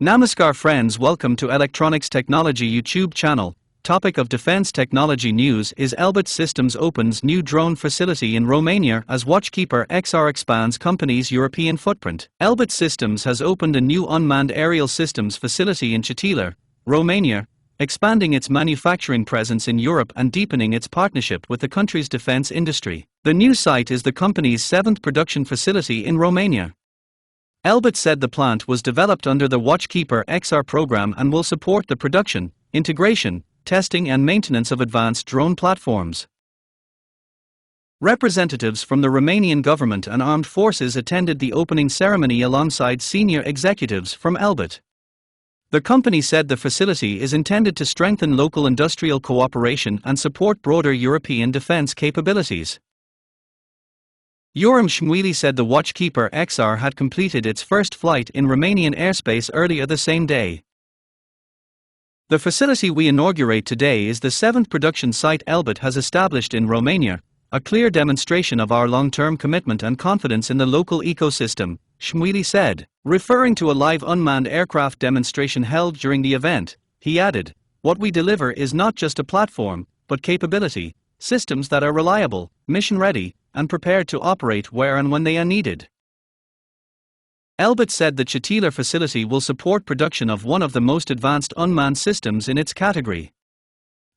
Namaskar friends, welcome to Electronics Technology YouTube channel. Topic of defense technology news is Elbit Systems opens new drone facility in Romania as Watchkeeper XR expands company's European footprint. Elbit Systems has opened a new unmanned aerial systems facility in Syste, Romania, expanding its manufacturing presence in Europe and deepening its partnership with the country's defense industry. The new site is the company's 7th production facility in Romania. Elbit said the plant was developed under the Watchkeeper XR program and will support the production, integration, testing and maintenance of advanced drone platforms. Representatives from the Romanian government and armed forces attended the opening ceremony alongside senior executives from Elbit. The company said the facility is intended to strengthen local industrial cooperation and support broader European defense capabilities. Yoram Shmueli said the Watchkeeper XR had completed its first flight in Romanian airspace earlier the same day. The facility we inaugurate today is the 7th production site Elbit has established in Romania, a clear demonstration of our long-term commitment and confidence in the local ecosystem, Shmueli said. Referring to a live unmanned aircraft demonstration held during the event, he added, "What we deliver is not just a platform, but capability, systems that are reliable, mission-ready, and prepared to operate where and when they are needed." Elbit said the Syste facility will support production of one of the most advanced unmanned systems in its category.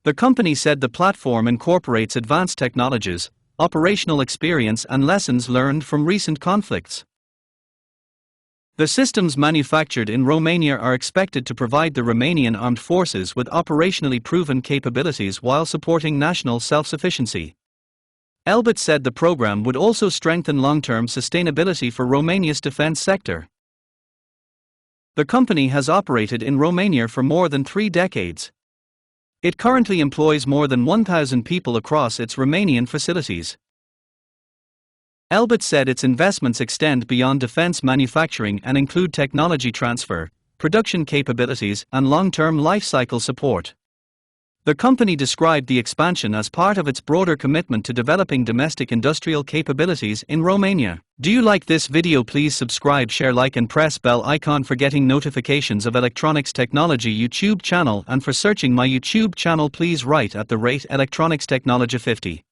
The company said the platform incorporates advanced technologies, operational experience and lessons learned from recent conflicts. The systems manufactured in Romania are expected to provide the Romanian armed forces with operationally proven capabilities while supporting national self-sufficiency. Elbit said the program would also strengthen long-term sustainability for Romania's defense sector. The company has operated in Romania for more than 3 decades. It currently employs more than 1,000 people across its Romanian facilities. Elbit said its investments extend beyond defense manufacturing and include technology transfer, production capabilities, and long-term lifecycle support. The company described the expansion as part of its broader commitment to developing domestic industrial capabilities in Romania. Do you like this video? Please subscribe, share, like and press bell icon for getting notifications of Electronics Technology YouTube channel, and for searching my YouTube channel please write at the rate Electronics Technology 50.